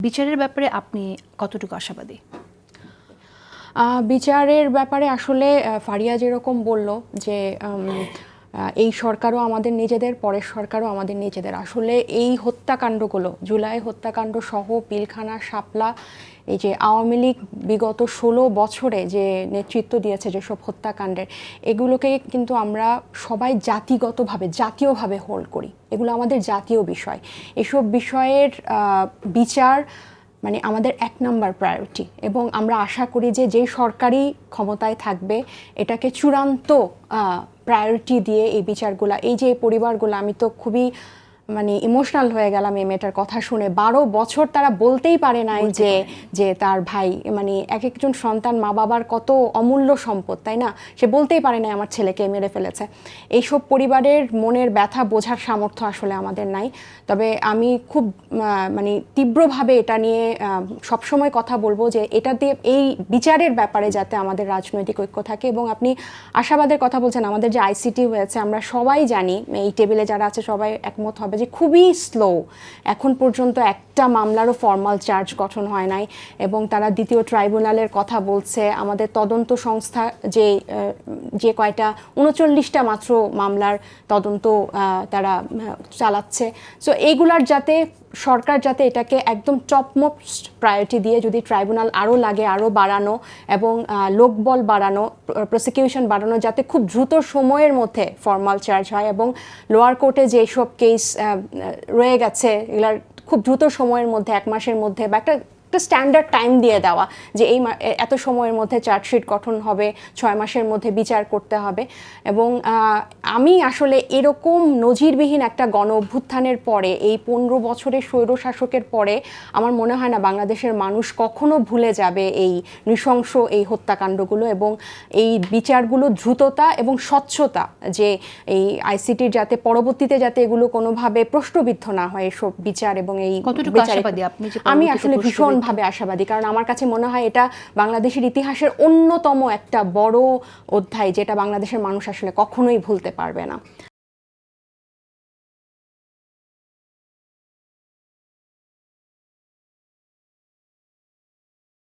বিচারের ব্যাপারে আপনি কতটুকু আশাবাদী? বিচারের ব্যাপারে আসলে ফারিয়া যেরকম বলল যে এই সরকারও আমাদের নিজেদের, পরের সরকারও আমাদের নিজেদের। আসলে এই হত্যাকাণ্ডগুলো, জুলাই হত্যাকাণ্ড সহ পিলখানা, শাপলা, এই যে আওয়ামী লীগ বিগত 16 বছরে যে নেতৃত্ব দিয়েছে যেসব হত্যাকাণ্ডের, এগুলোকে কিন্তু আমরা সবাই জাতীয়ভাবে হোল্ড করি। এগুলো আমাদের জাতীয় বিষয়। এসব বিষয়ের বিচার মানে আমাদের 1 নাম্বার প্রায়োরিটি, এবং আমরা আশা করি যে যেই সরকারি ক্ষমতায় থাকবে এটাকে চূড়ান্ত প্রায়োরিটি দিয়ে এই বিচারগুলা, এই যে পরিবারগুলো, আমি তো খুবই মানে ইমোশনাল হয়ে গেলাম এই মেয়েটার কথা শুনে। 12 বছর তারা বলতেই পারে নাই যে তার ভাই, মানে এক একজন সন্তান মা বাবার কত অমূল্য সম্পদ, তাই না? সে বলতেই পারে নাই আমার ছেলেকে মেরে ফেলেছে। এইসব পরিবারের মনের ব্যথা বোঝার সামর্থ্য আসলে আমাদের নাই। তবে আমি খুব মানে তীব্রভাবে এটা নিয়ে সবসময় কথা বলবো যে এটা দিয়ে এই বিচারের ব্যাপারে যাতে আমাদের রাজনৈতিক ঐক্য থাকে। এবং আপনি আশাবাদের কথা বলছেন, আমাদের যে আইসিটি হয়েছে আমরা সবাই জানি, এই টেবিলে যারা আছে সবাই একমত হবে যে খুবই স্লো। এখন পর্যন্ত একটা মামলারও ফর্মাল চার্জ গঠন হয় নাই, এবং তারা দ্বিতীয় ট্রাইব্যুনালের কথা বলছে। আমাদের তদন্ত সংস্থা যে কয়টা 39টা মাত্র মামলার তদন্ত তারা চালাচ্ছে। সো এইগুলার যাতে সরকার যাতে এটাকে একদম টপমোস্ট প্রায়োরিটি দিয়ে, যদি ট্রাইব্যুনাল আরও লাগে আরও বাড়ানো, এবং লোকবল বাড়ানো, প্রসিকিউশন বাড়ানো, যাতে খুব দ্রুত সময়ের মধ্যে ফর্মাল চার্জ হয়, এবং লোয়ার কোর্টে যেসব কেস রয়ে গেছে এগুলার খুব দ্রুত সময়ের মধ্যে, 1 মাসের মধ্যে বা একটা স্ট্যান্ডার্ড টাইম দিয়ে দেওয়া যে এই এত সময়ের মধ্যে চার্জশিট গঠন হবে, 6 মাসের মধ্যে বিচার করতে হবে। এবং আমি আসলে এরকম নজিরবিহীন একটা গণ অভ্যুত্থানের পরে, এই 15 বছরের স্বৈরশাসকের পরে, আমার মনে হয় না বাংলাদেশের মানুষ কখনো ভুলে যাবে এই নৃশংস এই হত্যাকাণ্ডগুলো, এবং এই বিচারগুলো দ্রুততা এবং স্বচ্ছতা, যে এই আইসিটির যাতে পরবর্তীতে যাতে এগুলো কোনোভাবে প্রশ্নবিদ্ধ না হয় এসব বিচার। এবং এই আমি আসলে ভীষণ ভাবে আশাবাদী, কারণ আমার কাছে মনে হয় এটা বাংলাদেশের ইতিহাসের অন্যতম একটা বড় অধ্যায়, যেটা বাংলাদেশের মানুষ আসলে কখনোই ভুলতে পারবে না।